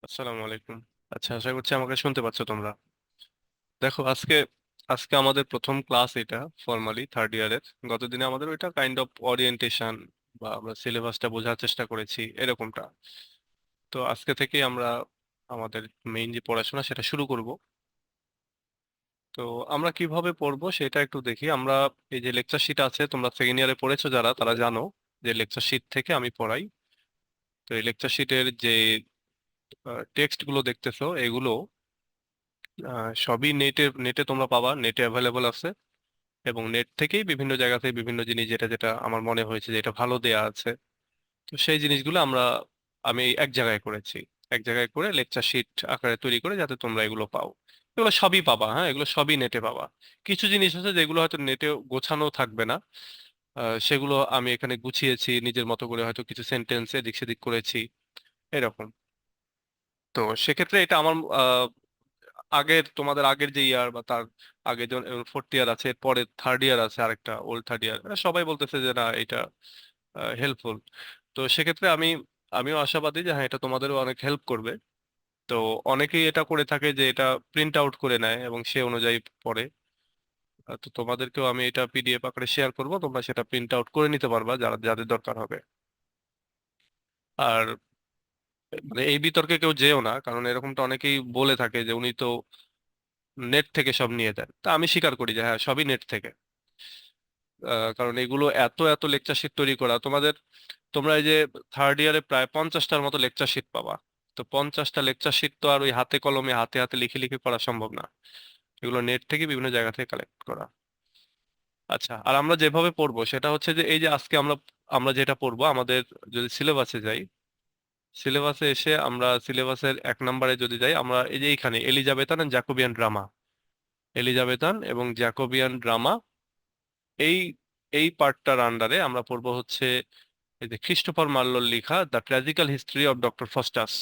আসসালামু আলাইকুম। আচ্ছা, আশা করছি আমাকে শুনতে পাচ্ছ তোমরা। দেখো, আজকে আজকে আমাদের প্রথম ক্লাস, এটা ফর্মালি থার্ড ইয়ারের। গতদিনে আমাদের ওইটা কাইন্ড অফ ওরিয়েন্টেশন বা আমরা সিলেবাসটা বোঝার চেষ্টা করেছি এরকমটা। তো আজকে থেকে আমরা আমাদের মেইন যে পড়াশোনা সেটা শুরু করব। তো আমরা কিভাবে পড়বো সেটা একটু দেখি। আমরা এই যে লেকচার শিট আছে, তোমরা সেকেন্ড ইয়ারে পড়েছো যারা, তারা জানো যে লেকচার শিট থেকে আমি পড়াই। তো এই লেকচার শিটের যে টেক্সট গুলো দেখতেছো এগুলো সবই নেটে নেটে তোমরা পাবা, নেটে অ্যাভেলেবল আছে। এবং নেট থেকেই বিভিন্ন জায়গা থেকে বিভিন্ন জিনিস, যেটা যেটা আমার মনে হয়েছে যে এটা ভালো দেয়া আছে, তো সেই জিনিসগুলো আমি এক জায়গায় করেছি। এক জায়গায় করে লেকচার শিট আকারে তৈরি করে যাতে তোমরা এগুলো পাও। এগুলো সবই পাবা, হ্যাঁ, এগুলো সবই নেটে পাবা। কিছু জিনিস আছে যেগুলো হয়তো নেটে গোছানো থাকবে না, সেগুলো আমি এখানে গুছিয়েছি নিজের মতো করে, হয়তো কিছু সেন্টেন্স এদিক সেদিক করেছি এরকম। তো সেক্ষেত্রে এটা আমার তোমাদের আগের যে ইয়ার বা তার আগে যেমন ফোর্থ ইয়ার আছে, এরপরে থার্ড ইয়ার আছে, আরেকটা ওল্ড থার্ড ইয়ার, সবাই বলতেছে যে না এটা হেল্পফুল। তো সেক্ষেত্রে আমিও আশাবাদী যে হ্যাঁ, এটা তোমাদেরও অনেক হেল্প করবে। তো অনেকেই এটা করে থাকে যে এটা প্রিন্ট আউট করে নেয় এবং সে অনুযায়ী পড়ে। তো তোমাদেরকেও আমি এটা পিডিএফ আকারে শেয়ার করব, তোমরা সেটা প্রিন্ট আউট করে নিতে পারবা যারা যাদের দরকার হবে। আর মানে এই বিতর্কে কেউ যেও না, কারণ এরকমটা অনেকেই বলে থাকে যে উনি তো নেট থেকে সব নিয়ে দেন। তা আমি স্বীকার করি যে হ্যাঁ, সবই নেট থেকে। কারণ এগুলো এত এত লেকচার শিট তৈরি করা তোমরা এই যে থার্ড ইয়ারে প্রায় 50টার মতো লেকচার শিট পাবা। তো 50টা লেকচার শিট তো আর ওই হাতে কলমে হাতে হাতে লিখে লিখে করা সম্ভব না। এগুলো নেট থেকে বিভিন্ন জায়গা থেকে কালেক্ট করা। আচ্ছা, আর আমরা যেভাবে পড়বো সেটা হচ্ছে যে এই যে আজকে আমরা আমরা যেটা পড়বো, আমাদের যদি সিলেবাসে যাই, সিলেবাসে এসে আমরা সিলেবাসের 1 নম্বরে যদি যাই, আমরা এই যে এইখানে Elizabethan and Jacobean drama, Elizabethan এবং জ্যাকোবিয়ান ড্রামা, এই এই পার্টটার আন্ডারে আমরা পড়বো হচ্ছে এই যে ক্রিস্টোফার মার্লোর লেখা the ট্র্যাজিক্যাল history of doctor Faustus.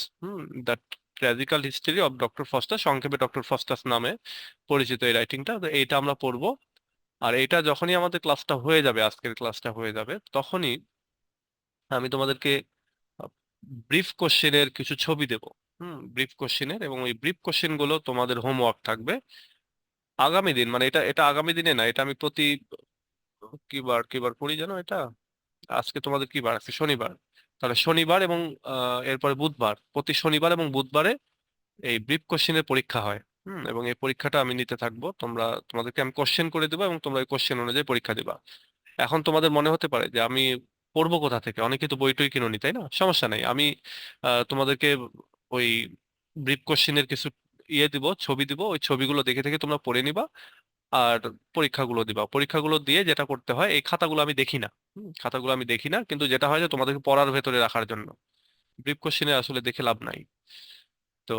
The ট্র্যাজিক্যাল history of doctor Faustus, সংক্ষেপে ডক্টর ফস্টাস নামে পরিচিত এই রাইটিংটা। তো এইটা আমরা পড়বো। আর এটা যখনই আমাদের ক্লাসটা হয়ে যাবে, আজকের ক্লাসটা হয়ে যাবে, তখনই আমি তোমাদেরকে ব্রিফ কোশ্চেনের কিছু ছবি দেবো। ব্রিফ কোশ্চেনের, এবং ওই ব্রিফ কোশ্চেন গুলো তোমাদের হোমওয়ার্ক থাকবে আগামী দিন। মানে এটা এটা আগামী দিনে না, এটা আমি প্রতি কিবার কিবার করি জানো এটা। আজকে তোমাদের কি বার, আজকে শনিবার। তাহলে শনিবার এবং এরপরে বুধবার, প্রতি শনিবার এবং বুধবারে এই ব্রিফ কোশ্চেনের পরীক্ষা হয়। এবং এই পরীক্ষাটা আমি নিতে থাকবো। তোমাদেরকে আমি কোশ্চেন করে দেবো এবং তোমরা এই কোশ্চেন অনুযায়ী পরীক্ষা দিবা। এখন তোমাদের মনে হতে পারে যে আমি পড়বো কোথা থেকে, অনেকে তো বই টই কিনুনি, তাই না? সমস্যা নাই, আমি তোমাদেরকে ওই ব্রিফ কোশ্চেনের কিছু দিব, ছবি দিব, ওই ছবিগুলো দেখে দেখে তোমরা পড়ে নিবা। আর পরীক্ষাগুলো দিবা। পরীক্ষাগুলো দিয়ে যেটা করতে হয়, এই খাতাগুলো আমি দেখি না। খাতাগুলো আমি দেখি না, কিন্তু যেটা হয় যে তোমাদেরকে পড়ার ভেতরে রাখার জন্য। ব্রিফ কোশ্চেনে আসলে দেখে লাভ নাই। তো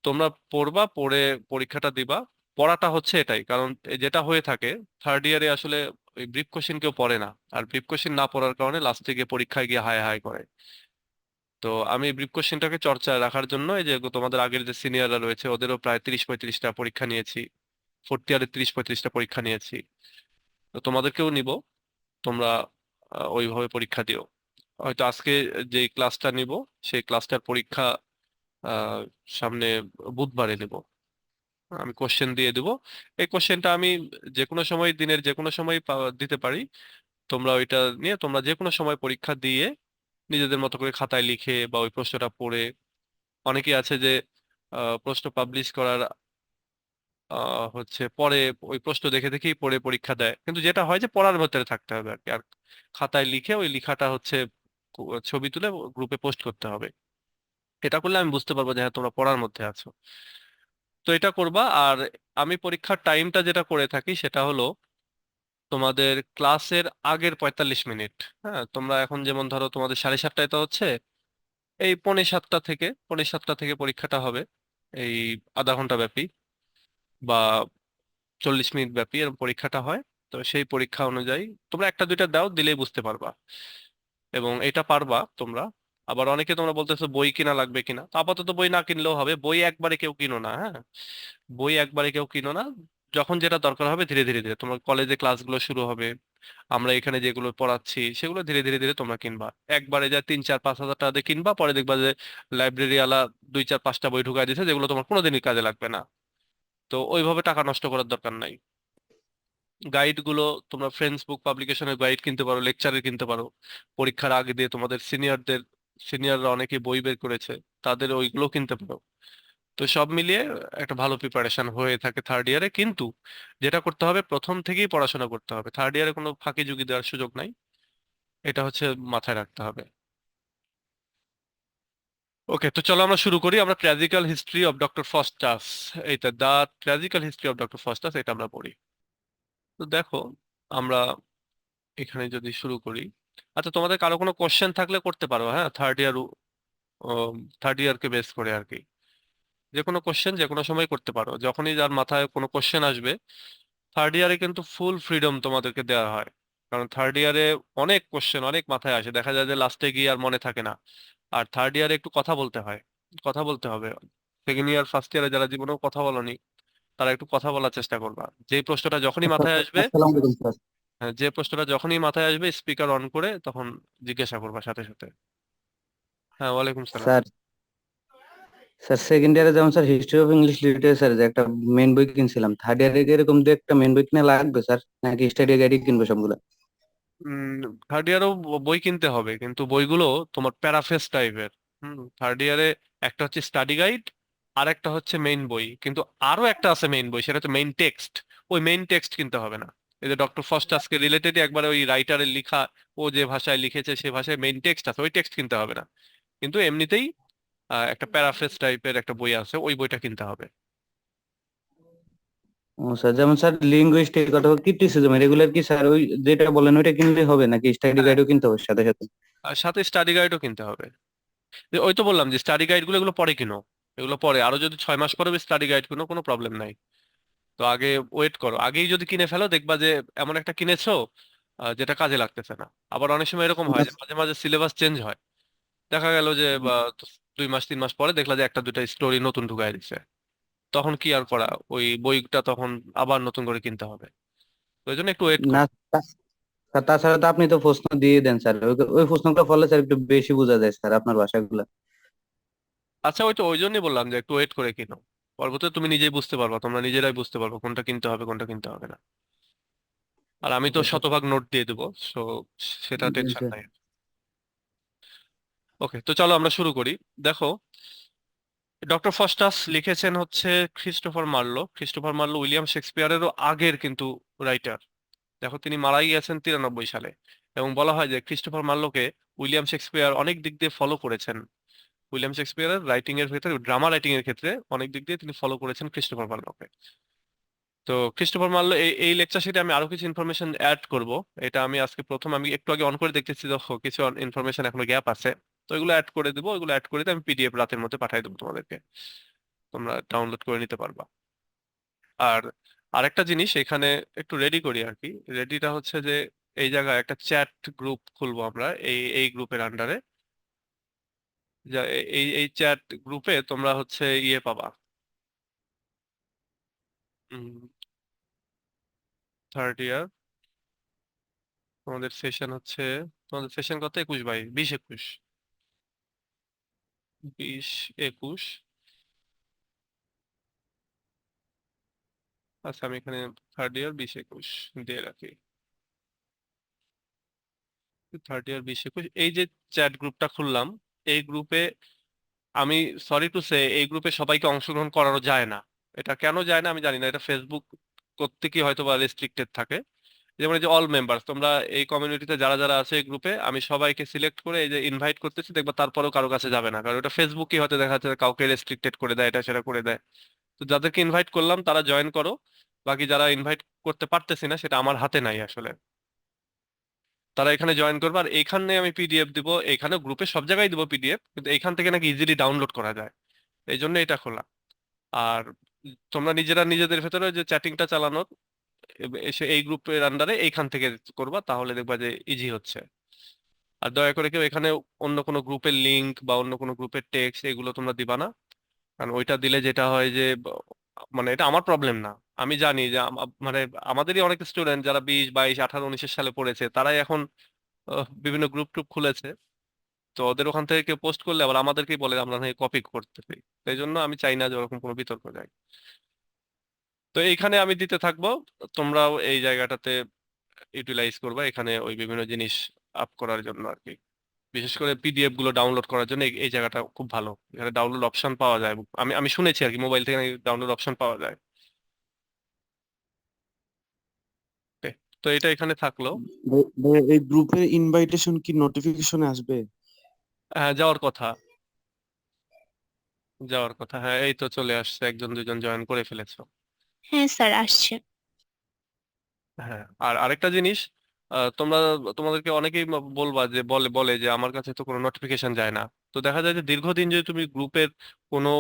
তোমরা পড়বা, পড়ে পরীক্ষাটা দিবা। পড়াটা হচ্ছে এটাই, কারণ যেটা হয়ে থাকে থার্ড ইয়ারে আসলে ওই ব্রিফ কোশ্চেন কেউ পড়ে না। আর ব্রিফ কোশ্চেন না পড়ার কারণে লাস্টে গিয়ে পরীক্ষায় গিয়ে হায় হায় করে। তো আমি ব্রিফ কোশ্চেনটাকে চর্চায় রাখার জন্য এই যে তোমাদের আগের যে সিনিয়ররা রয়েছে ওদেরও প্রায় 30-35টা পরীক্ষা নিয়েছি। ফোর্থ ইয়ারে 30-35টা পরীক্ষা নিয়েছি। তো তোমাদেরকেও নিব, তোমরা ওইভাবে পরীক্ষা দিও। হয়তো আজকে যে ক্লাসটা নিব সেই ক্লাসটার পরীক্ষা আহ, সামনে বুধবারে নেব। আমি কোশ্চেন দিয়ে দিব। এই কোশ্চেনটা আমি যে কোনো সময়, দিনের যে কোনো সময় দিতে পারি। তোমরা ওইটা নিয়ে তোমরা যে কোনো সময় পরীক্ষা দিয়ে নিজেদের মতো করে খাতায় লিখে বা ওই প্রশ্নটা পড়ে, অনেকেই আছে যে প্রশ্ন পাবলিশ করার হচ্ছে পরে ওই প্রশ্ন দেখে দেখেই পড়ে পরীক্ষা দেয়, কিন্তু যেটা হয় যে পড়ার ভেতরে থাকতে হবে আর কি। আর খাতায় লিখে ওই লেখাটা হচ্ছে ছবি তুলে গ্রুপে পোস্ট করতে হবে। এটা করলে আমি বুঝতে পারবো যে হ্যাঁ, তোমরা পড়ার মধ্যে আছো। তো এটা করবা। আর আমি পরীক্ষার টাইমটা যেটা করে থাকি সেটা হলো তোমাদের ক্লাসের আগের 45 মিনিট। হ্যাঁ, তোমরা এখন যেমন ধরো তোমাদের 7:30টায় তো হচ্ছে, এই পৌনে 7টা থেকে পরীক্ষাটা হবে। এই আধা ঘন্টা ব্যাপী বা 40 মিনিট ব্যাপী এরকম পরীক্ষাটা হয়। তো সেই পরীক্ষা অনুযায়ী তোমরা একটা দুইটা দাও, দিলেই বুঝতে পারবা এবং এটা পারবা তোমরা। আবার অনেকে তোমরা বলতেছো বই কিনা লাগবে কিনা, তো আপাতত বই না কিনলেও হবে। বই একবারে কেউ কিনো না, হ্যাঁ, বই একবারে কেউ কিনো না। যখন যেটা দরকার হবে ধীরে ধীরে ধীরে, তোমার কলেজে ক্লাসগুলো শুরু হবে, আমরা এখানে যেগুলো পড়াচ্ছি সেগুলো ধীরে ধীরে ধীরে তোমরা কিনবা। একবারে যা 3 4 5 হাজার টাকা দিয়ে কিনবা, পরে দেখবা যে লাইব্রেরি আলা 2 4 5টা বই ঢুকাই দিছে যেগুলো তোমার কোনোদিনই কাজে লাগবে না। তো ওইভাবে টাকা নষ্ট করার দরকার নাই। গাইড গুলো তোমরা ফ্রেন্ডস বুক পাবলিকেশনের গাইড কিনতে পারো, লেকচারের কিনতে পারো। পরীক্ষার আগে দিয়ে তোমাদের সিনিয়ররা অনেকে বই বের করেছে, তাদের ওইগুলো কিনতে পারো। তো সব মিলিয়ে একটা ভালো প্রিপারেশন হয়ে থাকে থার্ড ইয়ারে। কিন্তু যেটা করতে হবে, প্রথম থেকেই পড়াশোনা করতে হবে, থার্ড ইয়ারে কোনো ফাঁকি ঝুঁকি দেওয়ার সুযোগ নাই। এটা হচ্ছে মাথায় রাখতে হবে। ওকে, তো চলো আমরা শুরু করি। আমরা tragical history of doctor Faustus, এইটা the tragical history of doctor Faustus, এটা আমরা পড়ি। তো দেখো, আমরা এখানে যদি শুরু করি, আচ্ছা তোমাদের কারো কোনো কোশ্চেন থাকলে করতে পারো, হ্যাঁ, থার্ড ইয়ারকে বেস করে আর কি। যে কোনো কোশ্চেন যে কোনো সময় করতে পারো, যখনই যার মাথায় কোনো কোশ্চেন আসবে। থার্ড ইয়ারে কিন্তু ফুল ফ্রিডম তোমাদেরকে দেওয়া হয়, কারণ থার্ড ইয়ারে অনেক কোশ্চেন অনেক মাথায় আসে, দেখা যায় যে লাস্টে গিয়ে আর মনে থাকে না। আর থার্ড ইয়ারে একটু কথা বলতে হয়, কথা বলতে হবে। সেকেন্ড ইয়ার ফার্স্ট ইয়ারে যারা জীবনেও কথা বলনি, তারা একটু কথা বলার চেষ্টা করবা। যে প্রশ্নটা যখনই মাথায় আসবে, আসসালামু আলাইকুম স্যার। হ্যাঁ, যে প্রশ্নটা যখনই মাথায় আসবে স্পিকার অন করে তখন জিজ্ঞাসা করবা সাথে সাথে। হ্যাঁ, ওয়ালাইকুম সালাম। স্যার, স্যার সেকেন্ড ইয়ারে যেমন sir history of English literature যে একটা মেন বই কিনছিলাম, থার্ড ইয়ারে এরকম দু একটা মেন বই কিনা লাগবে স্যার, নাকি স্টাডি গাইডই কিনবো সবগুলা? থার্ড ইয়ারও বই কিনতে হবে, কিন্তু বইগুলো তোমার প্যারাফ্রেজ টাইপের। থার্ড ইয়ারে একটা হচ্ছে স্টাডি গাইড, আর একটা হচ্ছে মেইন বই, কিন্তু আরো একটা আছে মেইন বই, সেটা হচ্ছে মেইন টেক্সট। ওই মেইন টেক্সট কিনতে হবে না। এই যে ডক্টর ফস্টাসকে রিলেটেড একবারে ওই রাইটারের লেখা, ও যে ভাষায় লিখেছে সে ভাষায় মেইন টেক্সট আছে, ওই টেক্সট কিনতে হবে না। কিন্তু এমনিতেই একটা প্যারাফ্রেজ টাইপের একটা বই আছে, ওই বইটা কিনতে হবে। ও স্যার, যেমন স্যার লিঙ্গুইস্টিক অথবা ক্রিটিসিজম রেগুলার কি স্যার ওই যেটা বলেন ওইটা কিনলে হবে, নাকি স্টাডি হ্যাঁ, গাইডও কিনতে হবে সাথে সাথে? আর সাথে স্টাডি গাইডও কিনতে হবে। ওই তো বললাম যে স্টাডি গাইড গুলো এগুলো পরে কিনো, এগুলো পরে আরো যদি 6 মাস পরে স্টাডি গাইড কিনো কোনো প্রবলেম নাই। তো আগে ওয়েট করো, আগেই যদি কিনে ফেলো দেখবা যে এমন একটা কিনেছো যেটা কাজে লাগতেছে না। আবার অনেক সময় এরকম হয় যে মাঝে মাঝে সিলেবাস চেঞ্জ হয়, দেখা গেল যে 2 মাস 3 মাস পরে দেখলা যে একটা দুইটা স্টোরি নতুন ঢুকাই দিছে। তখন কি আর করা, ওই বইটা তখন আবার নতুন করে কিনতে হবে। তো এই জন্য একটু ওয়েট না করো। স্যার, তাছাড়া তো আপনি তো প্রশ্ন দিয়ে দেন স্যার, ওই ওই প্রশ্নগুলো ফলে স্যার একটু বেশি বোঝা যায় স্যার আপনার ভাষাগুলো। আচ্ছা, ওই তো ওই জন্যই বললাম যে একটু ওয়েট করে কিনো। পরবর্তীতে তুমি নিজেই বুঝতে পারবা, তোমরা নিজেরাই বুঝতে পারবে কোনটা কিনতে হবে কোনটা কিনতে হবে না। আর আমি তো ওকে স্যার। শতভাগ নোট দিয়ে দেবো, সো সেটা জি টেনশন স্যার। নাই। ওকে, তো চলো আমরা শুরু করি। দেখো, ডক্টর ফস্টাস লিখেছেন হচ্ছে Christopher Marlowe. Christopher Marlowe William শেক্সপিয়ারেরও আগের কিন্তু রাইটার। দেখো, তিনি মারাই গেছেন 93 সালে। এবং বলা হয় যে ক্রিস্টোফার মার্লোকে উইলিয়াম শেক্সপিয়ার অনেক দিক দিয়ে ফলো করেছেন। উইলিয়াম শেক্সপিয়ারের রাইটিং এর ক্ষেত্রে, ড্রামা রাইটিং এর ক্ষেত্রে অনেক দিক দিয়ে তিনি ফলো করেছেন ক্রিস্টোফার মার্লোকে। তো ক্রিস্টোফার মার্লো এই এই লেকচার শিটে আমি আরো কিছু ইনফরমেশন অ্যাড করব। এটা আমি আজকে প্রথম, আমি একটু আগে অন করে দেখতেছি, দেখো কিছু ইনফরমেশন এখনো গ্যাপ আছে। তো এগুলো অ্যাড করে দেবো, এগুলো অ্যাড করে দিয়ে আমি পিডিএফ রাতের মধ্যে পাঠিয়ে দেবো তোমাদেরকে, তোমরা ডাউনলোড করে নিতে পারবা। আর আরেকটা জিনিস এখানে একটু রেডি করি আর কি। রেডিটা হচ্ছে যে এই জায়গায় একটা চ্যাট গ্রুপ খুলবো আমরা, এই এই গ্রুপের আন্ডারে। যা এই এই চ্যাট গ্রুপে তোমরা হচ্ছে ইয়ে পাবা, থার্ড ইয়ার তোমাদের সেশন হচ্ছে, তোমাদের সেশন কত, 21/22 20 21। আচ্ছা, আমি এখানে থার্ড ইয়ার 20 21 দিয়ে রাখি। থার্ড ইয়ার 20 21 এই যে চ্যাট গ্রুপটা খুললাম, এই গ্রুপে আমি, সরি টু সে, এই গ্রুপে সবাইকে অংশগ্রহণ করানো যায় না। এটা কেন যায় না আমি জানি না, এটা ফেসবুক প্রত্যেকই হয়তো বা রেস্ট্রিক্টেড থাকে। যেমন এই যে অল মেম্বার্স, তোমরা এই কমিউনিটিতে যারা যারা আছে এই গ্রুপে, আমি সবাইকে সিলেক্ট করে এই যে ইনভাইট করতেছি, দেখবা তারপরেও কারো কাছে যাবে না, কারণ এটা ফেসবুকই হয়তো দেখা যাচ্ছে কাউকে রেস্ট্রিক্টেড করে দেয়, এটা সেটা করে দেয়। তো যাদেরকে ইনভাইট করলাম তারা জয়েন করো, বাকি যারা ইনভাইট করতে পারতেছি না সেটা আমার হাতে নাই আসলে, তারা এখানে জয়েন করবে। আর এখানে আমি পিডিএফ দিব, এখানে গ্রুপে সব জায়গায় দিব পিডিএফ, কিন্তু এখান থেকে নাকি ইজিলি ডাউনলোড করা যায়, এই জন্য এটা খোলা। আর তোমরা নিজেরা নিজেদের ভেতরে যে চ্যাটিংটা চালানোর, এসে এই গ্রুপের আন্ডারে এইখান থেকে করবা, তাহলে দেখবা যে ইজি হচ্ছে। আর দয়া করে কেউ এখানে অন্য কোনো গ্রুপের লিংক বা অন্য কোনো গ্রুপের টেক্সট এগুলো তোমরা দিবা না, কারণ ওইটা দিলে যেটা হয় যে মানে এটা আমার প্রবলেম না, আমি জানি যে মানে আমাদেরই অনেক স্টুডেন্ট যারা 20, 22, 18, 19 সালে পড়েছে, তারাই এখন বিভিন্ন গ্রুপ টুপ খুলেছে। তো ওদের ওখান থেকে কেউ পোস্ট করলে আবার আমাদেরকেই বলে আমরা নাকি কপি করতে পারি। এই জন্য আমি চাই না যে ওরকম কোনো বিতর্ক যায়। তো এইখানে আমি দিতে থাকবো, তোমরাও এই জায়গাটাতে ইউটিলাইজ করবা এখানে ওই বিভিন্ন জিনিস আপ করার জন্য আর কি। বিশেষ করে পিডিএফ গুলো ডাউনলোড করার জন্য এই জায়গাটা খুব ভালো। এখানে ডাউনলোড অপশন পাওয়া যায়, আমি শুনেছি আর কি, মোবাইল থেকে ডাউনলোড অপশন পাওয়া যায়। Okay, তো এটা এখানে থাকলো। ভাইয়া, এই গ্রুপের ইনভাইটেশন কি নোটিফিকেশনে আসবে? হ্যাঁ, যাওয়ার কথা, যাওয়ার কথা। হ্যাঁ, এই তো চলে আসছে, একজন দুজন জয়েন করে ফেলেছো। হ্যাঁ স্যার, আসছে। হ্যাঁ, আর আরেকটা জিনিস, তোমরা তোমাদেরকে অনেকেই বলবা যে বলে বলে যে আমার কাছে তো কোনো নোটিফিকেশন যায় না। তো দেখা যায় যে দীর্ঘদিন যদি তুমি গ্রুপের কোনো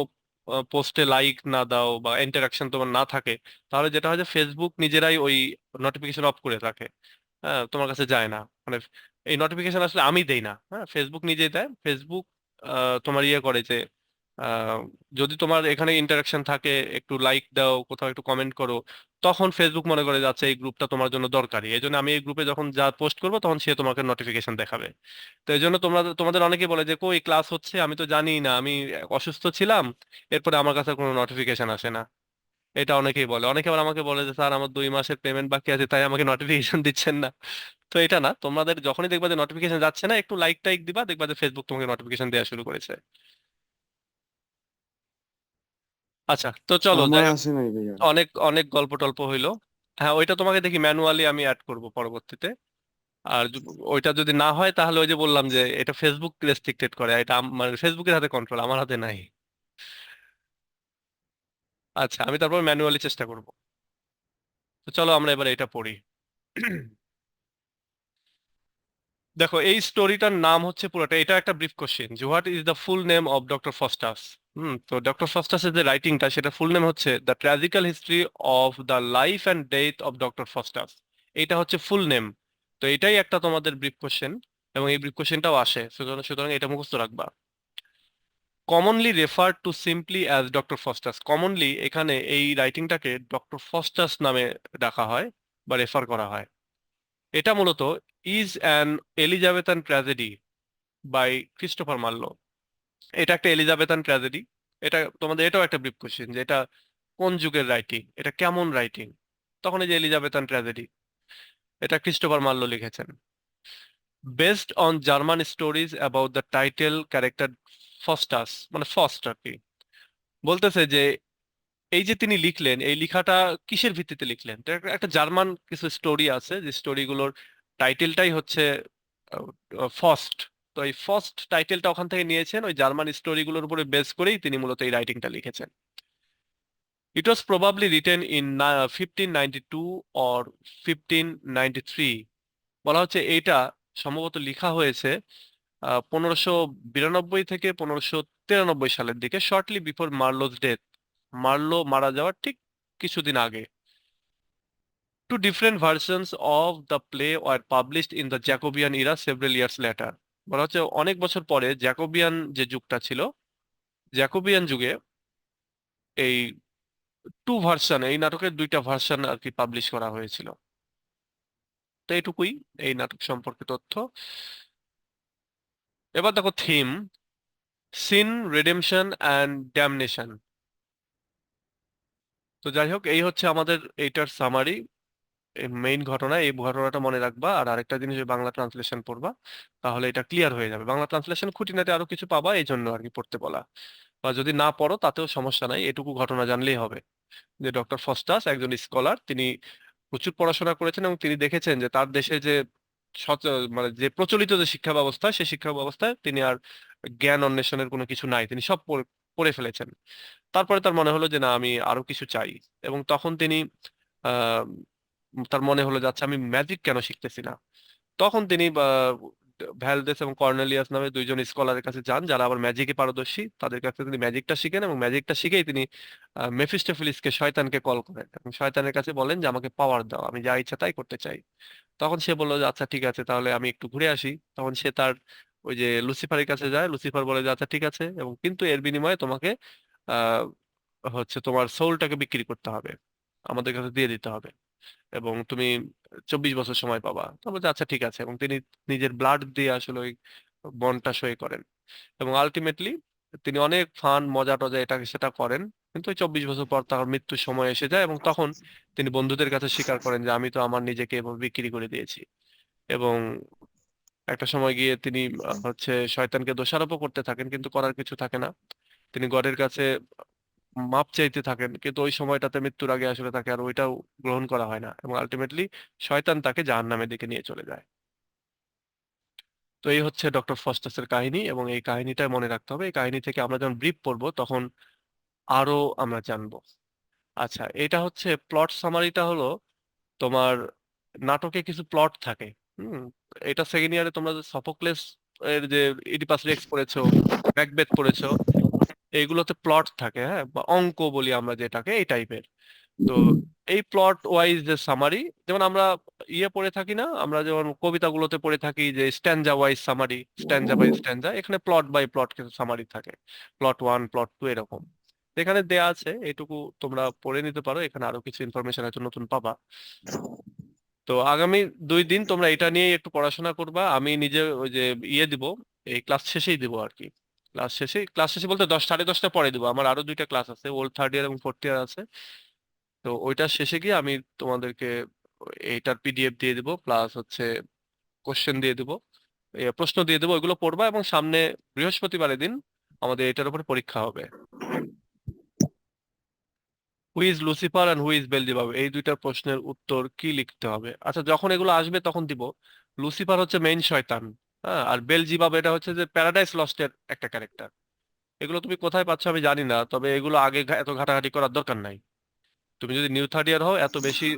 পোস্টে লাইক না দাও বা ইন্টারাকশন তোমার না থাকে, তাহলে যেটা হয় যে ফেসবুক নিজেরাই ওই নোটিফিকেশন অফ করে রাখে। হ্যাঁ, তোমার কাছে যায় না, মানে এই নোটিফিকেশন আসলে আমি দেই না, হ্যাঁ ফেসবুক নিজেই দেয়। ফেসবুক তোমার ইয়ে করে যে আহ, যদি তোমার এখানে ইন্টারাকশন থাকে, একটু লাইক দাও, কোথাও একটু কমেন্ট করো, তখন ফেসবুক মনে করে যাচ্ছে এই গ্রুপটা তোমার জন্য দরকারি, এই জন্য আমি এই গ্রুপে যখন যা পোস্ট করবো তখন সে তোমাকে নোটিফিকেশন দেখাবে। তো এই জন্য তোমরা তোমাদের অনেকেই বলে যে কই ক্লাস হচ্ছে, আমি তো জানি না, আমি অসুস্থ ছিলাম, এরপরে আমার কাছে কোনো নোটিফিকেশন আসে না। এটা অনেকেই বলে। অনেকে আবার আমাকে বলে যে স্যার আমার 2 মাসের পেমেন্ট বাকি আছে, তাই আমাকে নোটিফিকেশন দিচ্ছেন না। তো এটা না, তোমাদের যখনই দেখবা যে নোটিফিকেশন যাচ্ছে না, একটু লাইক টাইক দিবা, দেখবা যে ফেসবুক তোমাকে নোটিফিকেশন দেওয়া শুরু করেছে। আচ্ছা, তো চলো আমার যাই হোক, আসে নাই ভাইয়া। অনেক অনেক গল্প টল্প হইলো। হ্যাঁ, ওইটা তোমাকে দেখি ম্যানুয়ালি আমি অ্যাড করব পরবর্তীতে। আর ওইটা যদি না হয় তাহলে ওই যে বললাম যে এটা ফেসবুক রেস্ট্রিক্টেড করে, এটা মানে ফেসবুকের হাতে কন্ট্রোল, আমার হাতে নাই। আচ্ছা, আমি তারপর ম্যানুয়ালি চেষ্টা করব। তো চলো আমরা এবার এটা পড়ি। দেখো, এই স্টোরিটার নাম হচ্ছে পুরোটা, এটা একটা ব্রিফ কোশ্চেন যে what is the full name of doctor Faustus. তো ডক্টর ফস্টাসের যে রাইটিংটা, সেটা ফুল নেম হচ্ছে the ট্র্যাজিক্যাল history of the life and death of doctor Faustus. এইটা হচ্ছে ফুল নেম। তো এটাই একটা তোমাদের ব্রিফ কোশ্চেন, এবং এই ব্রিফ কোশ্চেনটাও আসে, সুতরাং সুতরাং এটা মুখস্থ রাখবা। Commonly refer to simply as doctor Faustus, commonly এখানে এই রাইটিংটাকে ডক্টর ফস্টাস নামে ডাকা হয় বা রেফার করা হয়। এটা মূলত is an Elizabethan tragedy by Christopher Marlowe. এটা একটা এলিজাবেথান ট্র্যাজেডি। এটা তোমাদের এটাও একটা ব্রিফ কোশ্চেন যে এটা কোন যুগের রাইটিং, এটা কেমন রাইটিং। তখন এই যে এলিজাবেথান ট্র্যাজেডি, এটা ক্রিস্টোফার মার্লো লিখেছেন। Based on German stories about the title character Faustus, মানে ফস্ট আর কি। বলতেছে যে এই যে তিনি লিখলেন, এই লেখাটা কিসের ভিত্তিতে লিখলেন। তো একটা একটা জার্মান কিছু স্টোরি আছে, যে স্টোরিগুলোর টাইটেলটাই হচ্ছে ফস্ট। তো এই ফস্ট টাইটেলটা ওখান থেকে নিয়েছেন, ওই জার্মান স্টোরিগুলোর উপরে বেস করেই তিনি মূলত এই রাইটিংটা লিখেছেন। It was probably written in 1592 or 1593। বলা হচ্ছে এইটা সম্ভবত লিখা হয়েছে 1592 থেকে 1593 সালের দিকে, শর্টলি বিফোর মার্লোজ ডেথ, মার্লো মারা যাওয়ার ঠিক কিছুদিন আগে। Two different versions of the play were published in the Jacobean era several years later. বলা হচ্ছে অনেক বছর পরে জ্যাকোবিয়ান যে যুগটা ছিল, জ্যাকোবিয়ান যুগে এই টু ভার্সন, এই নাটকের 2টা ভার্সন আর কি পাবলিশ করা হয়েছিল। তো এইটুকুই এই নাটক সম্পর্কে তথ্য। এবার দেখো থিম, সিন, রিডেমশন অ্যান্ড ড্যামনেশন। তো যাই হোক, এই হচ্ছে আমাদের এইটার সামারি, মেইন ঘটনা। এই ঘটনাটা মনে রাখবা, আর আরেকটা জিনিস ওই বাংলা ট্রান্সলেশন পড়বা, তাহলে এটা ক্লিয়ার হয়ে যাবে। বাংলা ট্রান্সলেশন খুঁটিনাটি আরো কিছু পাবা, এই জন্য আর কি পড়তে বলা। বা যদি না পড়ো তাতেও সমস্যা নাই, এটুকু ঘটনা জানলেই হবে যে ডক্টর ফস্টাস একজন স্কলার, তিনি প্রচুর পড়াশোনা করেছেন এবং তিনি দেখেছেন যে তার দেশে যে মানে যে প্রচলিত যে শিক্ষা ব্যবস্থা, সেই শিক্ষা ব্যবস্থায় তিনি আর জ্ঞান অন্বেষণের কোনো কিছু নাই, তিনি সব পড়ে ফেলেছেন। তারপরে তার মনে হলো যে না, আমি আরো কিছু চাই। এবং তখন তিনি আহ তার মনে হলো যে আচ্ছা, আমি ম্যাজিক কেন শিখতেছি না। তখন তিনি ভ্যালদেস এবং কর্নেলিয়াস নামে 2জন স্কলারের কাছে যান, যারা আবার ম্যাজিকে পারদর্শী। তাদের কাছে তিনি ম্যাজিকটা শিখেন, এবং ম্যাজিকটা শিখেই তিনি মেফিস্টোফেলিসকে, শয়তানকে কল করেন এবং শয়তানের কাছে বলেন যে আমাকে পাওয়ার দাও, আমি যা ইচ্ছা তাই করতে চাই। তখন সে বললো যে আচ্ছা ঠিক আছে, তাহলে আমি একটু ঘুরে আসি। তখন সে তার ওই যে লুসিফারের কাছে যায়, লুসিফার বলে যে আচ্ছা ঠিক আছে, এবং কিন্তু এর বিনিময়ে তোমাকে আহ হচ্ছে তোমার সোলটাকে বিক্রি করতে হবে। আমাদের কাছে দিয়ে দিতে হবে, এবং তুমি 24 বছর সময় পাবা। তো বলছে আচ্ছা ঠিক আছে, এবং তিনি নিজের ব্লাড দিয়ে আসলে ওই বন্ডটা সই করেন, এবং আলটিমেটলি তিনি অনেক ফান মজা টজা এটা সেটা করেন। কিন্তু ওই 24 বছর পর তার মৃত্যুর সময় এসে যায়, এবং তখন তিনি বন্ধুদের কাছে স্বীকার করেন যে আমি তো আমার নিজেকে এভাবে বিক্রি করে দিয়েছি। এবং একটা সময় গিয়ে তিনি হচ্ছে শয়তানকে দোষারোপও করতে থাকেন, কিন্তু করার কিছু থাকে না। তিনি গডের কাছে মাপ চাইতে থাকেন, কিন্তু ওই সময়টাতে মৃত্যুর আগে আসলে তাকে আর ওইটাও গ্রহণ করা হয় না, এবং আলটিমেটলি শয়তান তাকে জাহান্নামের দিকে নিয়ে চলে যায়। তো এই হচ্ছে ডক্টর ফস্টাসের কাহিনী, এবং এই কাহিনীটা মনে রাখতে হবে। এই কাহিনী থেকে আমরা যখন ব্রিফ পড়বো তখন আরো আমরা জানবো। আচ্ছা, এটা হচ্ছে প্লট সামারিটা হলো তোমার নাটকে কিছু প্লট থাকে। হুম। এটা সেকেন্ড ইয়ারে তোমরা যে সফোক্লেস এর যে ইডিপাস রেক্স পড়েছো, ম্যাকবেথ পড়েছো, এইগুলোতে প্লট থাকে, হ্যাঁ, বা অঙ্ক বলি আমরা যেটাকে, এই টাইপের। তো এই প্লট ওয়াইজ যে সামারি, যেমন আমরা পড়ে থাকি না, আমরা যেমন কবিতাগুলোতে পড়ে থাকি যে স্ট্যানজা ওয়াইজ সামারি, স্ট্যানজা বাই স্ট্যানজা, এখানে প্লট বাই প্লট কিছু সামারি থাকে, প্লট ওয়ান প্লট টু এরকম। এখানে দেয়া আছে, এটুকু তোমরা পড়ে নিতে পারো, এখানে আরো কিছু ইনফরমেশন আছে নতুন পাবা। তো আগামী 2 দিন তোমরা এটা নিয়ে একটু পড়াশোনা করবা। আমি নিজে ওই যে দিব, এই ক্লাস শেষেই দিব আর কি। ক্লাস শেষে বলতে 10, 10:30 পরে দিব, আমার আরো 2টা ক্লাস আছে, ওল্ড থার্ড ইয়ার এবং ফোর্থ ইয়ার আছে। তো ওইটা শেষে গিয়ে আমি তোমাদেরকে এইটার পিডিএফ দিয়ে দিব, প্লাস হচ্ছে কোশ্চেন দিয়ে দিব, প্রশ্ন দিয়ে দেবো, ওইগুলো পড়বা, এবং সামনে বৃহস্পতিবারের দিন আমাদের এটার উপরে পরীক্ষা হবে। Who is Lucifer and who is Beelzebub, এই দুইটার প্রশ্নের উত্তর কি লিখতে হবে। আচ্ছা, যখন এগুলো আসবে তখন দিব। লুসিফার হচ্ছে মেইন শয়তান, হ্যাঁ, আর বেলজিবাব এটা হচ্ছে যে প্যারাডাইস লস্টের একটা ক্যারেক্টার। এগুলো তুমি কোথায় পাচ্ছ আমি জানি না, তবে এগুলো আগে এত ঘাটাঘাটি করার দরকার নাই। তুমি যদি নিউ থার্ড ইয়ার হও, এত বেশি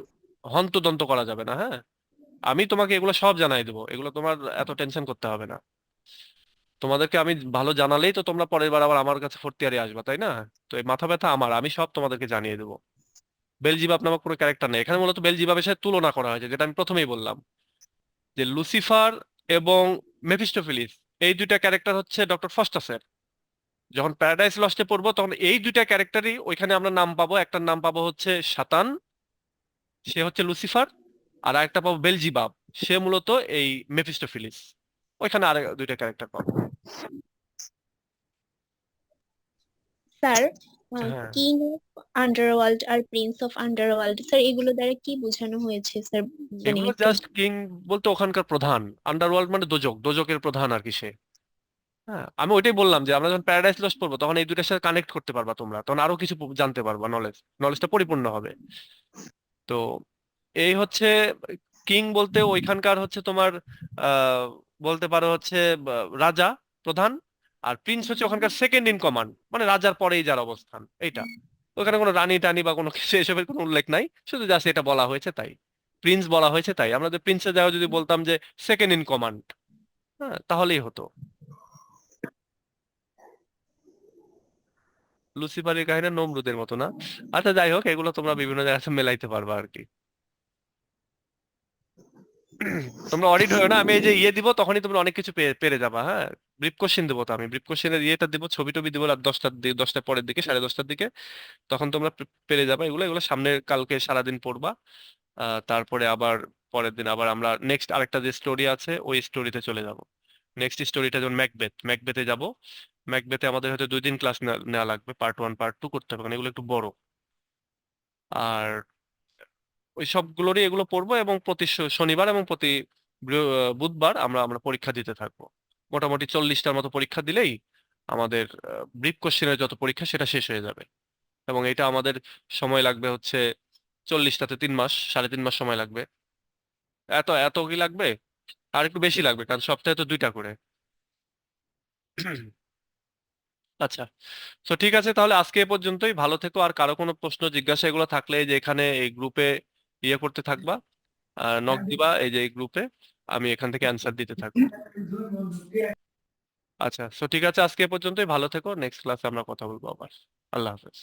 হন্তদন্ত করা যাবে না, হ্যাঁ। আমি তোমাকে এগুলো সব জানাই দেবো, এগুলো তোমার এত টেনশন করতে হবে না। তোমাদেরকে আমি ভালো জানালেই তো তোমরা পরের বার আবার আমার কাছে ফোর্থ ইয়ারে আসবা, তাই না? তো এই মাথা ব্যথা আমার, আমি সব তোমাদেরকে জানিয়ে দেবো। বেলজিবাব নামক কোনো ক্যারেক্টার নেই এখানে, মূলত বেলজিবাবের সাথে তুলনা করা হয়েছে, যেটা আমি প্রথমেই বললাম, যে লুসিফার এবং মেফিস্টোফেলিস, এই দুইটা ক্যারেক্টার হচ্ছে ডক্টর ফস্টাসের। যখন প্যারাডাইস লস্টে পড়বো তখন এই দুইটা ক্যারেক্টারই ওইখানে আমরা নাম পাবো। একটার নাম পাবো হচ্ছে শাতান, সে হচ্ছে লুসিফার, আর আরেকটা পাবো বেলজিবাব, সে মূলত এই মেফিস্টোফিলিস। ওইখানে আর 2টা ক্যারেক্টার পাবো। স্যার, হ্যাঁ, কিং অফ আন্ডারওয়ার্ল্ড আর প্রিন্স অফ আন্ডারওয়ার্ল্ড, স্যার এগুলো দ্বারা কি বোঝানো হয়েছে স্যার? মানে এগুলো একটু। জাস্ট কিং বলতে ওখানকার প্রধান, আন্ডারওয়ার্ল্ড মানে দোজক, দোজকের প্রধান আর কি সে। হ্যাঁ, আমি ওইটাই বললাম যে আমরা যখন প্যারাডাইস লস্ট পড়বো তখন এই দুইটার সাথে কানেক্ট করতে পারবা তোমরা, তখন আরো কিছু জানতে পারবা, নলেজটা পরিপূর্ণ হবে। তো এই হচ্ছে কিং বলতে ওইখানকার হচ্ছে তোমার আহ বলতে পারো হচ্ছে রাজা, প্রধান। আর প্রিন্স হচ্ছে ওখানকার সেকেন্ড ইন কমান্ড, মানে রাজার পরেই যার অবস্থান এইটা। ওখানে কোনো রানী টানি বা কোনো কিছু এসবের কোনো উল্লেখ নাই, শুধু জাস্ট এটা বলা হয়েছে তাই, প্রিন্স বলা হয়েছে তাই। আমরা প্রিন্সের জায়গায় যদি বলতাম যে সেকেন্ড ইন কমান্ড, হ্যাঁ, তাহলেই হতো। লুসিফারের কাহিনী নমরুদের মতো না। আচ্ছা, যাই হোক, এগুলো তোমরা বিভিন্ন জায়গায় মেলাইতে পারবা আর কি। তোমরা অডিট হয়েও না, আমি এই যে দিব তখনই তোমরা অনেক কিছু পেরে যাবা, হ্যাঁ। ব্রিফ কোশ্চেন দেবো, তো আমি ব্রিফ কোশ্চেনের দেবো, ছবি টবি দেবো রাত 10টার দিকে, 10টার পরের দিকে, 10:30টার দিকে। তখন তোমরা পেরে যাবা এগুলো। এগুলো সামনে কালকে সারাদিন পড়বা। তারপরে আবার পরের দিন আবার আমরা নেক্সট আরেকটা যে স্টোরি আছে ওই স্টোরিতে চলে যাব। নেক্সট স্টোরিটা যেমন ম্যাকবেথে যাব। ম্যাকবেথে আমাদের হয়তো 2 দিন ক্লাস নেওয়া লাগবে, পার্ট ওয়ান পার্ট টু করতে হবে, কারণ এগুলো একটু বড়। আর ওই সবগুলোরই এগুলো পড়বো, এবং প্রতি শনিবার এবং প্রতি বুধবার আমরা আমরা পরীক্ষা দিতে থাকবো। মোটামুটি 40টার মতো পরীক্ষা দিলেই আমাদের ব্রিফ কোশ্চেনের যত পরীক্ষা সেটা শেষ হয়ে যাবে। এবং এটা আমাদের সময় লাগবে হচ্ছে 40টাতে 3 মাস, 3.5 মাস সময় লাগবে। এত এত কি লাগবে? আর একটু বেশি লাগবে, কারণ সপ্তাহে তো 2টা করে। আচ্ছা, তো ঠিক আছে, তাহলে আজকে এ পর্যন্তই। ভালো থেকো, আর কারো কোনো প্রশ্ন জিজ্ঞাসা এগুলো থাকলে এই যে এখানে এই গ্রুপে করতে থাকবা, নক দিবা এই যে এই গ্রুপে, আমি এখান থেকে অ্যান্সার দিতে থাকবো। আচ্ছা, তো ঠিক আছে, আজকে এ পর্যন্তই। ভালো থেকো, নেক্সট ক্লাসে আমরা কথা বলবো আবার। আল্লাহ হাফেজ।